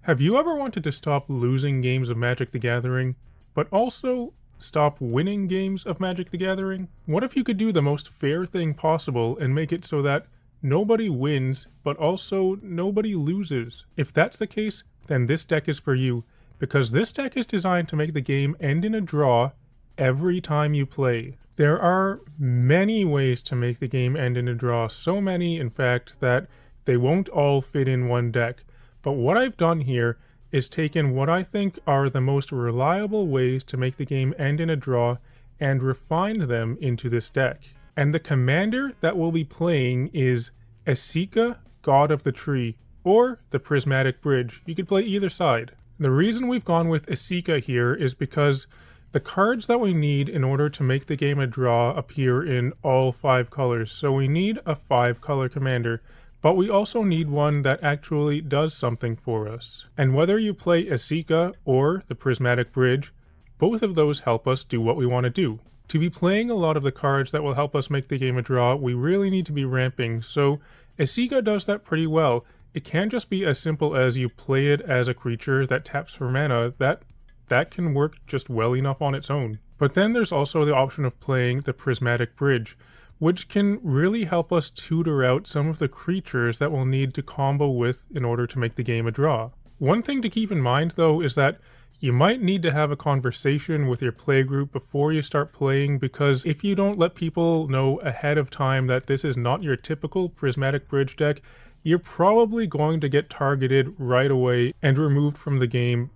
Have you ever wanted to stop losing games of Magic the Gathering, but also stop winning games of Magic the Gathering? What if you could do the most fair thing possible and make it so that nobody wins, but also nobody loses? If that's the case, then this deck is for you, because this deck is designed to make the game end in a draw every time you play. There are many ways to make the game end in a draw, so many in fact that they won't all fit in one deck. But what I've done here is taken what I think are the most reliable ways to make the game end in a draw and refined them into this deck. And the commander that we'll be playing is Esika, God of the Tree, or the Prismatic Bridge. You could play either side. The reason we've gone with Esika here is because the cards that we need in order to make the game a draw appear in all 5 colors. So we need a 5-color commander, but we also need one that actually does something for us. And whether you play Esika or the Prismatic Bridge, both of those help us do what we want to do. To be playing a lot of the cards that will help us make the game a draw, we really need to be ramping, so Esika does that pretty well. It can just be as simple as you play it as a creature that taps for mana. That can work just well enough on its own. But then there's also the option of playing the Prismatic Bridge, which can really help us tutor out some of the creatures that we'll need to combo with in order to make the game a draw. One thing to keep in mind though is that you might need to have a conversation with your playgroup before you start playing, because if you don't let people know ahead of time that this is not your typical Prismatic Bridge deck, you're probably going to get targeted right away and removed from the game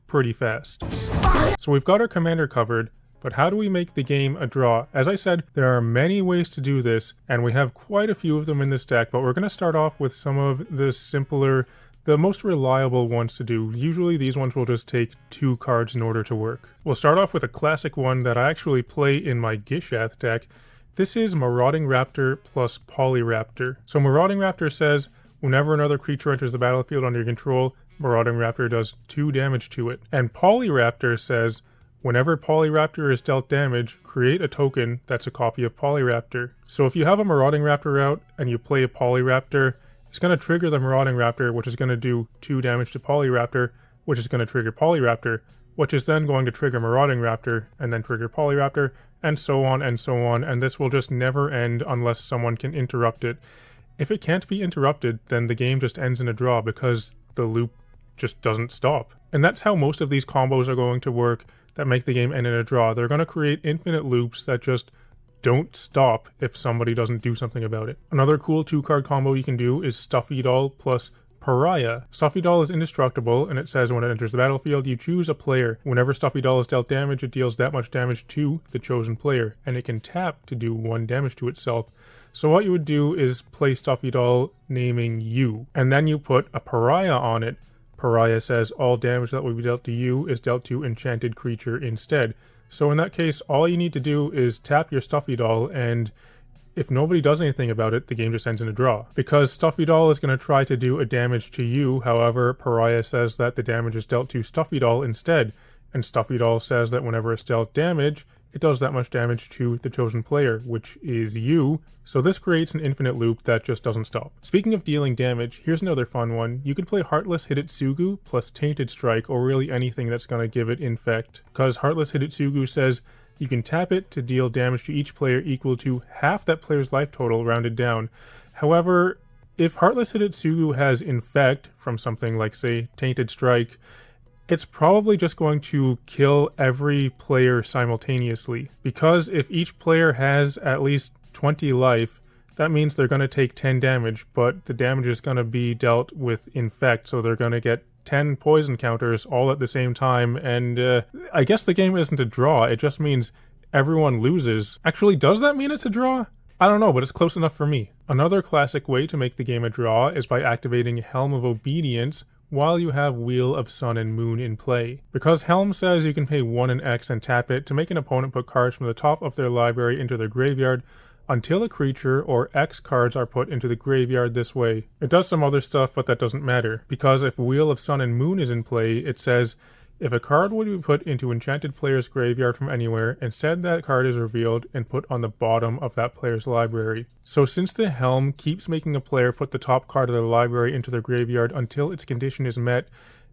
pretty fast. So we've got our commander covered, but how do we make the game a draw? As I said, there are many ways to do this, and we have quite a few of them in this deck, but we're going to start off with some of the simpler, the most reliable ones to do. Usually these ones will just take 2 cards in order to work. We'll start off with a classic one that I actually play in my Gishath deck. This is Marauding Raptor plus Polyraptor. So Marauding Raptor says, whenever another creature enters the battlefield under your control, Marauding Raptor does 2 damage to it. And Polyraptor says, whenever Polyraptor is dealt damage, create a token that's a copy of Polyraptor. So if you have a Marauding Raptor out and you play a Polyraptor, it's going to trigger the Marauding Raptor, which is going to do 2 damage to Polyraptor, which is going to trigger Polyraptor, which is then going to trigger Marauding Raptor, and then trigger Polyraptor, and so on, and this will just never end unless someone can interrupt it. If it can't be interrupted, then the game just ends in a draw because the loop just doesn't stop. And that's how most of these combos are going to work that make the game end in a draw. They're going to create infinite loops that just don't stop if somebody doesn't do something about it. Another cool 2-card combo you can do is Stuffy Doll plus Pariah. Stuffy Doll is indestructible, and it says when it enters the battlefield, you choose a player. Whenever Stuffy Doll is dealt damage, it deals that much damage to the chosen player, and it can tap to do 1 damage to itself. So what you would do is play Stuffy Doll naming you, and then you put a Pariah on it. Pariah says all damage that will be dealt to you is dealt to enchanted creature instead. So in that case, all you need to do is tap your Stuffy Doll, and if nobody does anything about it, the game just ends in a draw. Because Stuffy Doll is going to try to do a damage to you, however, Pariah says that the damage is dealt to Stuffy Doll instead, and Stuffy Doll says that whenever it's dealt damage, it does that much damage to the chosen player, which is you. So this creates an infinite loop that just doesn't stop. Speaking of dealing damage, here's another fun one. You can play Heartless Hidetsugu plus Tainted Strike, or really anything that's going to give it infect. Because Heartless Hidetsugu says you can tap it to deal damage to each player equal to half that player's life total rounded down. However, if Heartless Hidetsugu has infect from something like, say, Tainted Strike, it's probably just going to kill every player simultaneously. Because if each player has at least 20 life, that means they're going to take 10 damage, but the damage is going to be dealt with infect, so they're going to get 10 poison counters all at the same time, and I guess the game isn't a draw, it just means everyone loses. Actually, does that mean it's a draw? I don't know, but it's close enough for me. Another classic way to make the game a draw is by activating Helm of Obedience while you have Wheel of Sun and Moon in play. Because Helm says you can pay 1 and X and tap it to make an opponent put cards from the top of their library into their graveyard until a creature or X cards are put into the graveyard this way. It does some other stuff, but that doesn't matter, because if Wheel of Sun and Moon is in play, it says If a card would be put into enchanted player's graveyard from anywhere, instead that card is revealed and put on the bottom of that player's library. So since the Helm keeps making a player put the top card of their library into their graveyard until its condition is met,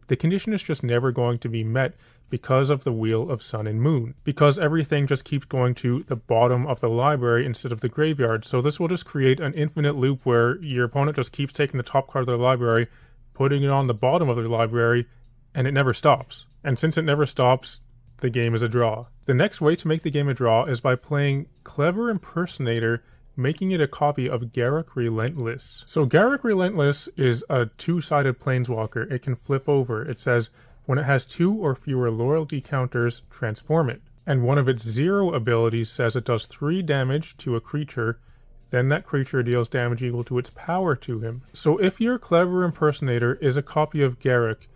the condition is just never going to be met because of the Wheel of Sun and Moon. Because everything just keeps going to the bottom of the library instead of the graveyard. So this will just create an infinite loop where your opponent just keeps taking the top card of their library, putting it on the bottom of their library, and it never stops. And since it never stops, the game is a draw. The next way to make the game a draw is by playing Clever Impersonator, making it a copy of Garruk Relentless. So Garruk Relentless is a two-sided planeswalker. It can flip over. It says, when it has 2 or fewer loyalty counters, transform it. And one of its 0 abilities says it does 3 damage to a creature, then that creature deals damage equal to its power to him. So if your Clever Impersonator is a copy of Garruk,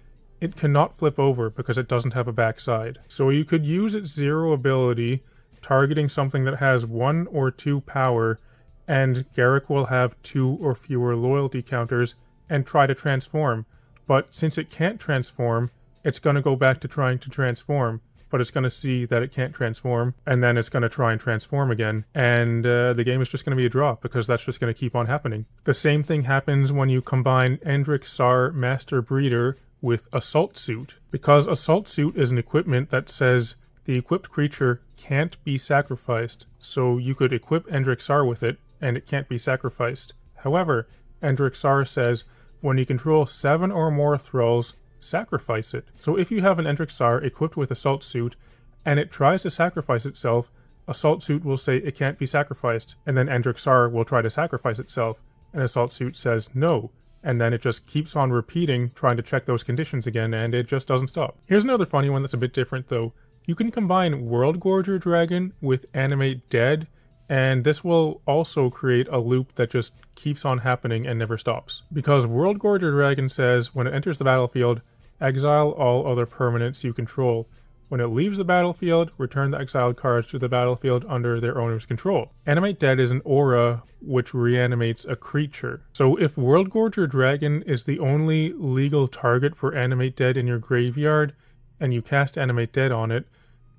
it cannot flip over because it doesn't have a backside. So you could use its 0 ability, targeting something that has 1 or 2 power, and Garruk will have 2 or fewer loyalty counters and try to transform. But since it can't transform, it's going to go back to trying to transform, but it's going to see that it can't transform, and then it's going to try and transform again, and the game is just going to be a draw, because that's just going to keep on happening. The same thing happens when you combine Endrek Sahr Master Breeder with Assault Suit, because Assault Suit is an equipment that says the equipped creature can't be sacrificed, so you could equip Endrek Sahr with it, and it can't be sacrificed. However, Endrek Sahr says, when you control 7 or more thralls, sacrifice it. So if you have an Endrek Sahr equipped with Assault Suit, and it tries to sacrifice itself, Assault Suit will say it can't be sacrificed, and then Endrek Sahr will try to sacrifice itself, and Assault Suit says no. And then it just keeps on repeating, trying to check those conditions again, and it just doesn't stop. Here's another funny one that's a bit different though. You can combine Worldgorger Dragon with Animate Dead, and this will also create a loop that just keeps on happening and never stops. Because Worldgorger Dragon says, when it enters the battlefield, exile all other permanents you control. When it leaves the battlefield, return the exiled cards to the battlefield under their owner's control. Animate Dead is an aura which reanimates a creature. So if Worldgorger Dragon is the only legal target for Animate Dead in your graveyard, and you cast Animate Dead on it,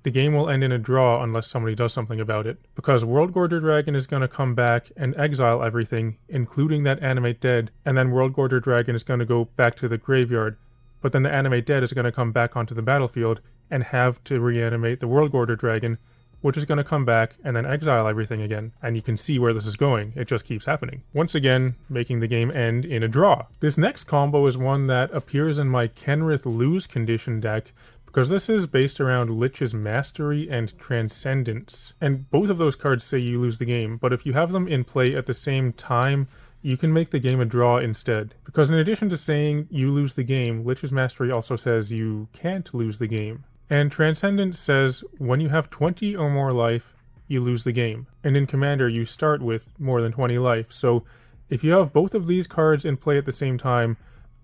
the game will end in a draw unless somebody does something about it. Because Worldgorger Dragon is going to come back and exile everything, including that Animate Dead, and then Worldgorger Dragon is going to go back to the graveyard. But then the Animate Dead is going to come back onto the battlefield and have to reanimate the Worldgorger Dragon, which is going to come back and then exile everything again. And you can see where this is going. It just keeps happening. Once again, making the game end in a draw. This next combo is one that appears in my Kenrith Lose condition deck, because this is based around Lich's Mastery and Transcendence. And both of those cards say you lose the game, but if you have them in play at the same time, you can make the game a draw instead. Because in addition to saying you lose the game, Lich's Mastery also says you can't lose the game. And Transcendence says when you have 20 or more life, you lose the game. And in Commander, you start with more than 20 life. So if you have both of these cards in play at the same time,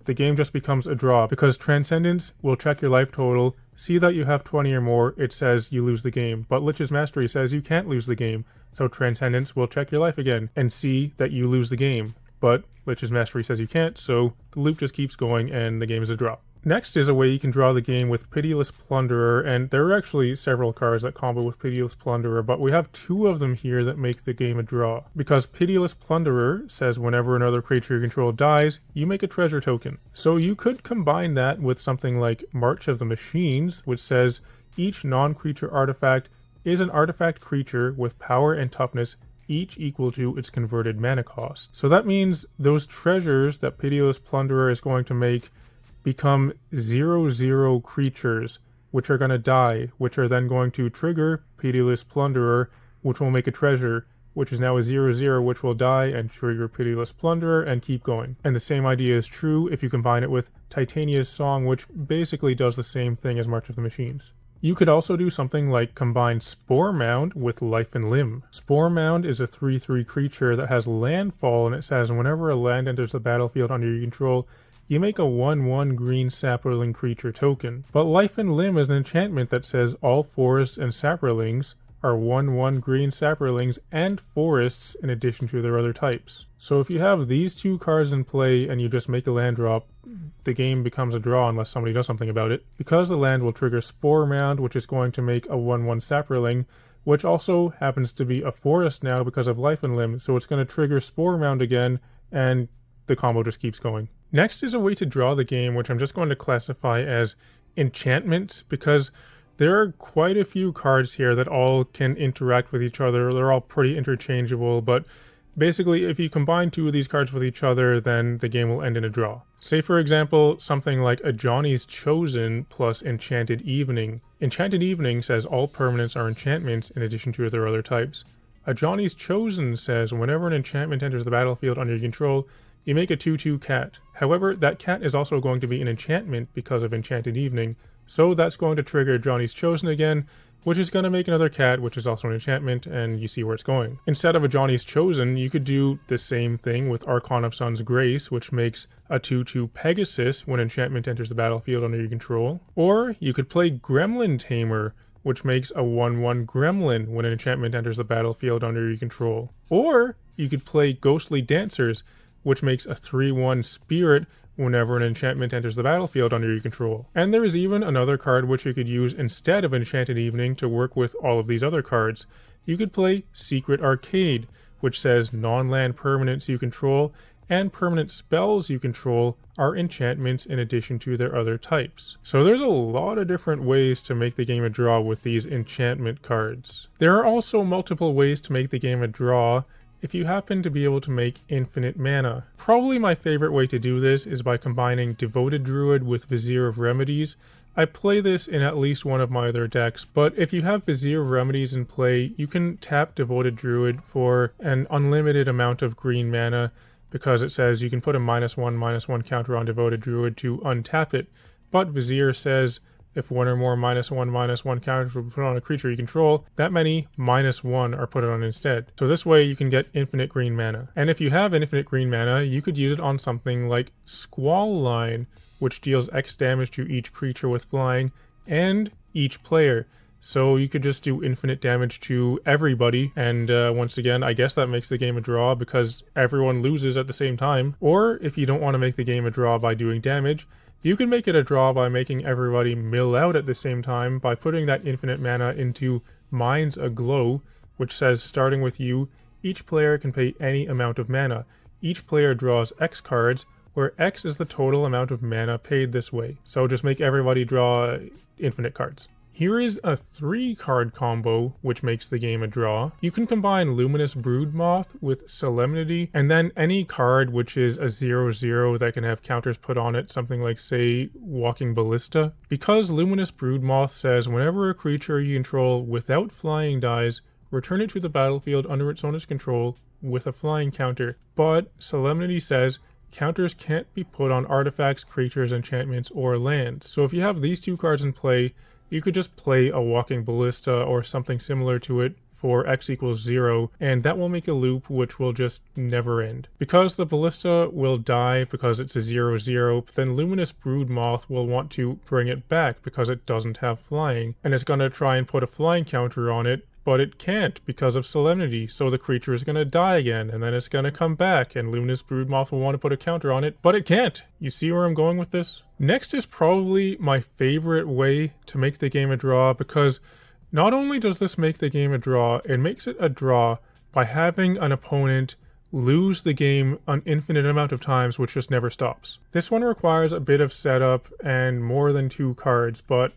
the game just becomes a draw, because Transcendence will check your life total, see that you have 20 or more, it says you lose the game. But Lich's Mastery says you can't lose the game, so Transcendence will check your life again and see that you lose the game. But Lich's Mastery says you can't, so the loop just keeps going and the game is a draw. Next is a way you can draw the game with Pitiless Plunderer, and there are actually several cards that combo with Pitiless Plunderer, but we have 2 of them here that make the game a draw. Because Pitiless Plunderer says whenever another creature you control dies, you make a treasure token. So you could combine that with something like March of the Machines, which says each non-creature artifact is an artifact creature with power and toughness each equal to its converted mana cost. So that means those treasures that Pitiless Plunderer is going to make become 0/0 creatures, which are going to die, which are then going to trigger Pitiless Plunderer, which will make a treasure, which is now a 0/0, which will die and trigger Pitiless Plunderer, and keep going. And the same idea is true if you combine it with Titania's Song, which basically does the same thing as March of the Machines. You could also do something like combine Sporemound with Life and Limb. Sporemound is a 3/3 creature that has landfall, and it says whenever a land enters the battlefield under your control, you make a 1/1 green sapperling creature token. But Life and Limb is an enchantment that says all forests and sapperlings are 1/1 green saprolings and forests in addition to their other types. So if you have these two cards in play and you just make a land drop, the game becomes a draw unless somebody does something about it. Because the land will trigger Sporemound, which is going to make a 1/1 saproling, which also happens to be a forest now because of Life and Limb, so it's going to trigger Sporemound again, and the combo just keeps going. Next is a way to draw the game, which I'm just going to classify as Enchantments, because there are quite a few cards here that all can interact with each other. They're all pretty interchangeable, but basically if you combine two of these cards with each other, then the game will end in a draw. Say for example, something like Ajani's Chosen plus Enchanted Evening. Enchanted Evening says all permanents are enchantments in addition to their other types. Ajani's Chosen says whenever an enchantment enters the battlefield under your control, you make a 2/2 cat. However, that cat is also going to be an enchantment because of Enchanted Evening, so that's going to trigger Ajani's Chosen again, which is going to make another cat, which is also an enchantment, and you see where it's going. Instead of Ajani's Chosen, you could do the same thing with Archon of Sun's Grace, which makes a 2/2 Pegasus when enchantment enters the battlefield under your control. Or you could play Gremlin Tamer, which makes a 1/1 Gremlin when an enchantment enters the battlefield under your control. Or you could play Ghostly Dancers, which makes a 3/1 Spirit whenever an enchantment enters the battlefield under your control. And there is even another card which you could use instead of Enchanted Evening to work with all of these other cards. You could play Secret Arcade, which says non-land permanents you control and permanent spells you control are enchantments in addition to their other types. So there's a lot of different ways to make the game a draw with these enchantment cards. There are also multiple ways to make the game a draw if you happen to be able to make infinite mana. Probably my favorite way to do this is by combining Devoted Druid with Vizier of Remedies. I play this in at least one of my other decks, but if you have Vizier of Remedies in play, you can tap Devoted Druid for an unlimited amount of green mana, because it says you can put a -1/-1 counter on Devoted Druid to untap it, but Vizier says if one or more -1/-1 counters were put on a creature you control, that many -1 are put on instead. So this way you can get infinite green mana. And if you have infinite green mana, you could use it on something like Squall Line, which deals X damage to each creature with flying and each player. So you could just do infinite damage to everybody, and once again, I guess that makes the game a draw because everyone loses at the same time. Or if you don't want to make the game a draw by doing damage, you can make it a draw by making everybody mill out at the same time by putting that infinite mana into Minds Aglow, which says starting with you, each player can pay any amount of mana. Each player draws X cards, where X is the total amount of mana paid this way. So just make everybody draw infinite cards. Here is a 3-card combo, which makes the game a draw. You can combine Luminous Broodmoth with Solemnity, and then any card which is a 0/0 that can have counters put on it, something like, say, Walking Ballista. Because Luminous Broodmoth says whenever a creature you control without flying dies, return it to the battlefield under its owner's control with a flying counter. But Solemnity says counters can't be put on artifacts, creatures, enchantments, or lands. So if you have these two cards in play, you could just play a Walking Ballista or something similar to it for X equals 0, and that will make a loop which will just never end. Because the Ballista will die because it's a 0/0, then Luminous Broodmoth will want to bring it back because it doesn't have flying, and it's going to try and put a flying counter on it, but it can't because of Solemnity, so the creature is going to die again, and then it's going to come back, and Luminous Broodmoth will want to put a counter on it, but it can't. You see where I'm going with this? Next is probably my favorite way to make the game a draw, because not only does this make the game a draw, it makes it a draw by having an opponent lose the game an infinite amount of times, which just never stops. This one requires a bit of setup and more than 2 cards, but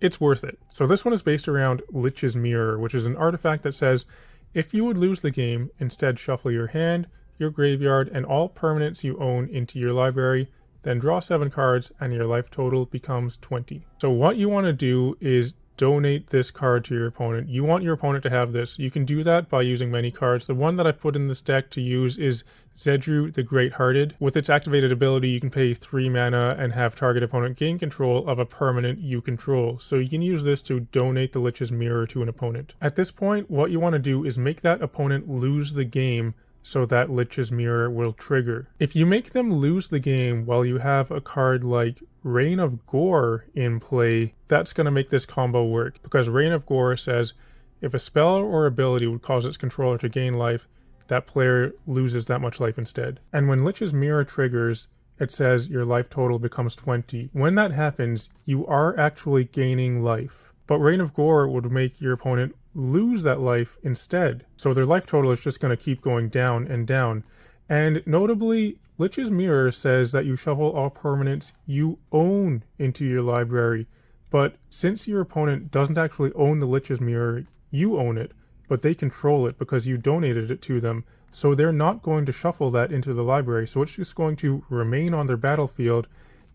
it's worth it. So this one is based around Lich's Mirror, which is an artifact that says, if you would lose the game, instead shuffle your hand, your graveyard, and all permanents you own into your library, then draw 7 cards, and your life total becomes 20. So what you want to do is donate this card to your opponent. You want your opponent to have this. You can do that by using many cards. The one that I've put in this deck to use is Zedru the Great-Hearted. With its activated ability, you can pay 3 mana and have target opponent gain control of a permanent you control. So you can use this to donate the Lich's Mirror to an opponent. At this point, what you want to do is make that opponent lose the game so that Lich's Mirror will trigger. If you make them lose the game while you have a card like Reign of Gore in play, that's going to make this combo work, because Reign of Gore says, If a spell or ability would cause its controller to gain life, that player loses that much life instead. And when Lich's Mirror triggers, it says your life total becomes 20. When that happens, you are actually gaining life. But Reign of Gore would make your opponent lose that life instead. So their life total is just going to keep going down and down. And notably, Lich's Mirror says that you shuffle all permanents you own into your library. But since your opponent doesn't actually own the Lich's Mirror, you own it, but they control it because you donated it to them. So they're not going to shuffle that into the library, so it's just going to remain on their battlefield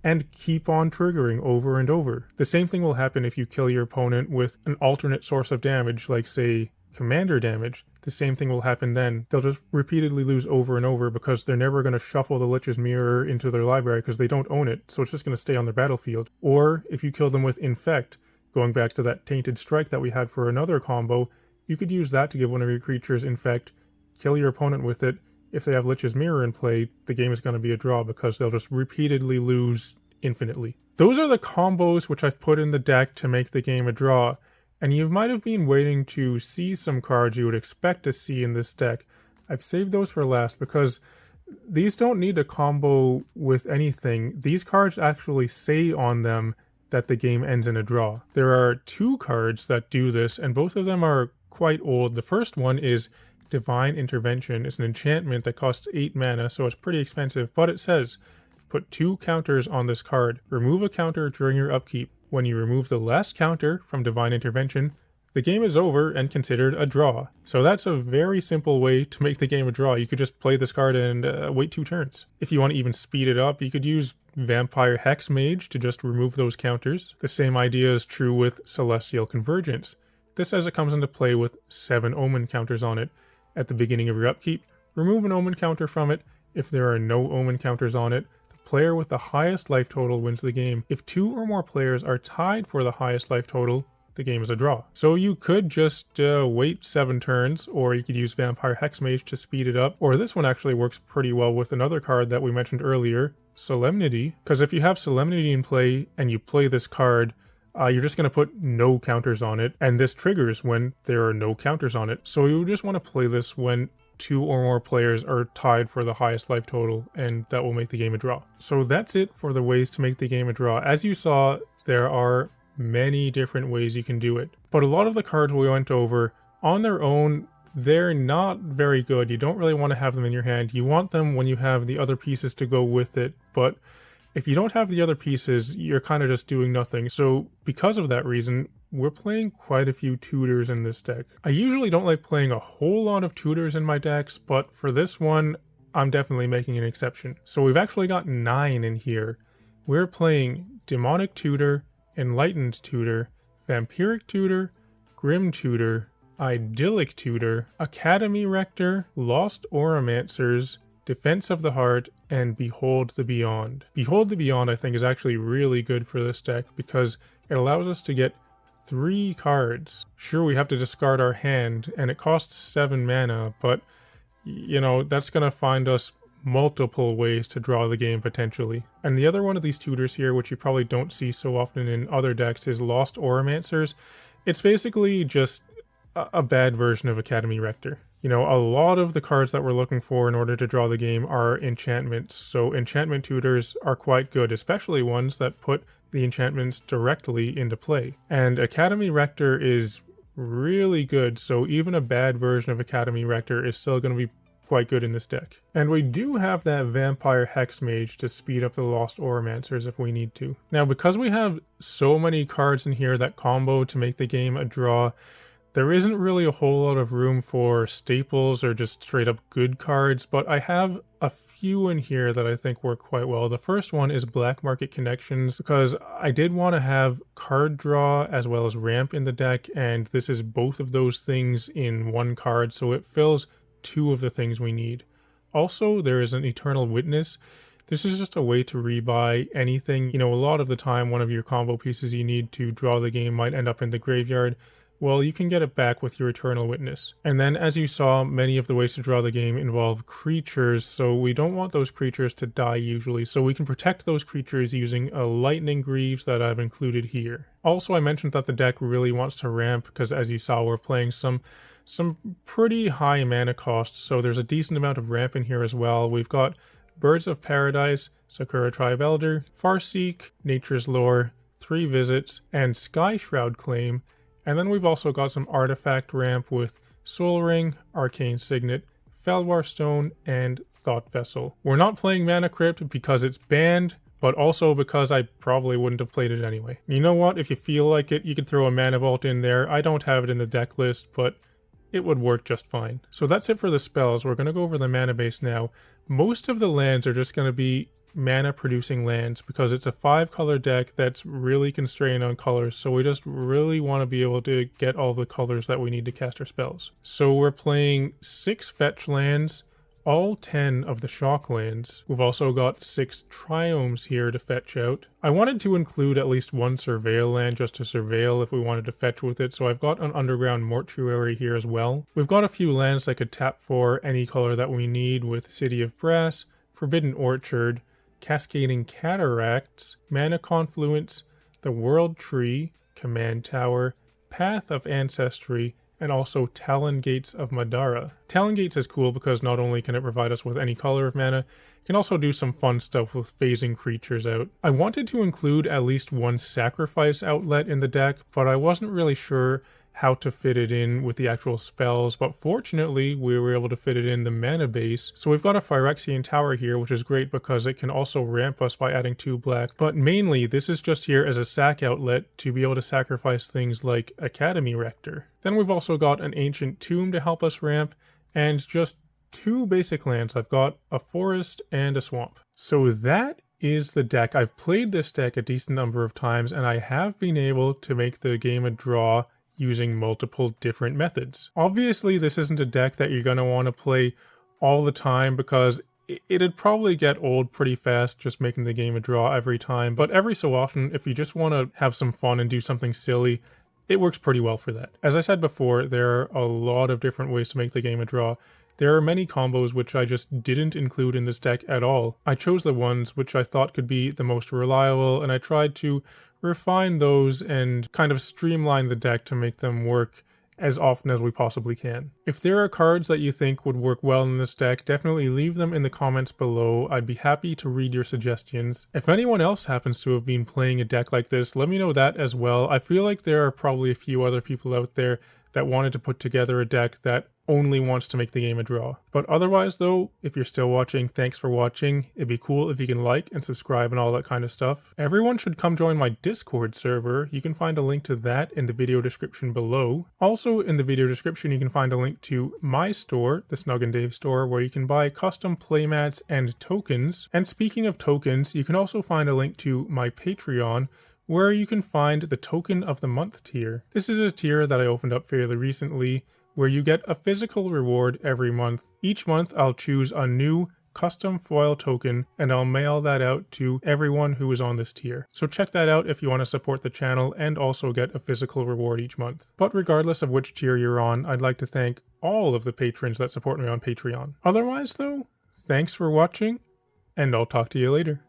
and keep on triggering over and over. The same thing will happen if you kill your opponent with an alternate source of damage, like say commander damage. The same thing will happen then. They'll just repeatedly lose over and over because they're never going to shuffle the Lich's Mirror into their library because they don't own it, so it's just going to stay on their battlefield. Or if you kill them with Infect, going back to that Tainted Strike that we had for another combo, you could use that to give one of your creatures Infect, kill your opponent with it. If they have Lich's Mirror in play, the game is going to be a draw because they'll just repeatedly lose infinitely. Those are the combos which I've put in the deck to make the game a draw, and you might have been waiting to see some cards you would expect to see in this deck. I've saved those for last because these don't need a combo with anything. These cards actually say on them that the game ends in a draw. There are two cards that do this, and both of them are quite old. The first one is Divine Intervention. It's an enchantment that costs 8 mana, so it's pretty expensive, but it says, put 2 counters on this card. Remove a counter during your upkeep. When you remove the last counter from Divine Intervention, the game is over and considered a draw. So that's a very simple way to make the game a draw. You could just play this card and wait 2 turns. If you want to even speed it up, you could use Vampire Hexmage to just remove those counters. The same idea is true with Celestial Convergence. This says it comes into play with 7 Omen counters on it. At the beginning of your upkeep, remove an Omen counter from it. If there are no Omen counters on it, the player with the highest life total wins the game. If 2 or more players are tied for the highest life total, the game is a draw. So you could just wait 7 turns, or you could use Vampire Hexmage to speed it up, or this one actually works pretty well with another card that we mentioned earlier, Solemnity, because if you have Solemnity in play and you play this card, you're just going to put no counters on it, and this triggers when there are no counters on it. So you just want to play this when 2 or more players are tied for the highest life total, and that will make the game a draw. So that's it for the ways to make the game a draw. As you saw, there are many different ways you can do it, but a lot of the cards we went over, on their own, they're not very good. You don't really want to have them in your hand. You want them when you have the other pieces to go with it, but if you don't have the other pieces, you're kind of just doing nothing. So because of that reason, we're playing quite a few Tutors in this deck. I usually don't like playing a whole lot of Tutors in my decks, but for this one, I'm definitely making an exception. So we've actually got 9 in here. We're playing Demonic Tutor, Enlightened Tutor, Vampiric Tutor, Grim Tutor, Idyllic Tutor, Academy Rector, Lost Oromancers, Defense of the Heart, and Behold the Beyond. Behold the Beyond, I think, is actually really good for this deck because it allows us to get 3 cards. Sure, we have to discard our hand, and it costs 7 mana, but, you know, that's going to find us multiple ways to draw the game potentially. And the other one of these Tutors here, which you probably don't see so often in other decks, is Lost Oromancers. It's basically just a bad version of Academy Rector. You know, a lot of the cards that we're looking for in order to draw the game are enchantments, so enchantment tutors are quite good, especially ones that put the enchantments directly into play. And Academy Rector is really good, so even a bad version of Academy Rector is still going to be quite good in this deck. And we do have that Vampire Hexmage to speed up the Lost Oromancers if we need to. Now, because we have so many cards in here that combo to make the game a draw, there isn't really a whole lot of room for staples or just straight up good cards, but I have a few in here that I think work quite well. The first one is Black Market Connections, because I did want to have card draw as well as ramp in the deck, and this is both of those things in one card, so it fills 2 of the things we need. Also, there is an Eternal Witness. This is just a way to rebuy anything. You know, a lot of the time, one of your combo pieces you need to draw the game might end up in the graveyard. well, you can get it back with your Eternal Witness. And then, as you saw, many of the ways to draw the game involve creatures, so we don't want those creatures to die usually, so we can protect those creatures using a Lightning Greaves that I've included here. Also, I mentioned that the deck really wants to ramp, because as you saw, we're playing some pretty high mana costs, so there's a decent amount of ramp in here as well. We've got Birds of Paradise, Sakura Tribe Elder, Farseek, Nature's Lore, 3 Visits, and Sky Shroud Claim. And then we've also got some artifact ramp with Soul Ring, Arcane Signet, Felwar Stone, and Thought Vessel. We're not playing Mana Crypt because it's banned, but also because I probably wouldn't have played it anyway. You know what, if you feel like it, you could throw a Mana Vault in there. I don't have it in the deck list, but it would work just fine. So that's it for the spells. We're going to go over the mana base now. Most of the lands are just going to be mana producing lands because it's a 5-color deck that's really constrained on colors, so we just really want to be able to get all the colors that we need to cast our spells. So we're playing 6 fetch lands, all 10 of the shock lands. We've also got 6 triomes here to fetch out. I wanted to include at least 1 surveil land just to surveil if we wanted to fetch with it, so I've got an underground mortuary here as well. We've got a few lands that could tap for any color that we need with City of Brass, Forbidden Orchard, Cascading Cataracts, Mana Confluence, the World Tree, Command Tower, Path of Ancestry, and also Talon Gates of Madara. Talon Gates is cool because not only can it provide us with any color of mana, it can also do some fun stuff with phasing creatures out. I wanted to include at least 1 sacrifice outlet in the deck, but I wasn't really sure how to fit it in with the actual spells, but fortunately we were able to fit it in the mana base. So we've got a Phyrexian Tower here, which is great because it can also ramp us by adding 2 black, but mainly this is just here as a sack outlet to be able to sacrifice things like Academy Rector. Then we've also got an Ancient Tomb to help us ramp, and just 2 basic lands. I've got a forest and a swamp. So that is the deck. I've played this deck a decent number of times, and I have been able to make the game a draw using multiple different methods. Obviously, this isn't a deck that you're going to want to play all the time because it'd probably get old pretty fast just making the game a draw every time, but every so often, if you just want to have some fun and do something silly, it works pretty well for that. As I said before, there are a lot of different ways to make the game a draw. There are many combos which I just didn't include in this deck at all. I chose the ones which I thought could be the most reliable, and I tried to refine those and kind of streamline the deck to make them work as often as we possibly can. If there are cards that you think would work well in this deck, definitely leave them in the comments below. I'd be happy to read your suggestions. If anyone else happens to have been playing a deck like this, let me know that as well. I feel like there are probably a few other people out there that wanted to put together a deck that only wants to make the game a draw. But otherwise though, if you're still watching, thanks for watching. It'd be cool if you can like and subscribe and all that kind of stuff. Everyone should come join my Discord server. You can find a link to that in the video description below. Also in the video description you can find a link to my store, the Snug and Dave store, where you can buy custom playmats and tokens. And speaking of tokens, you can also find a link to my Patreon, where you can find the Token of the Month tier. This is a tier that I opened up fairly recently, where you get a physical reward every month. Each month I'll choose a new custom foil token and I'll mail that out to everyone who is on this tier. So check that out if you want to support the channel and also get a physical reward each month. But regardless of which tier you're on, I'd like to thank all of the patrons that support me on Patreon. Otherwise though, thanks for watching, and I'll talk to you later.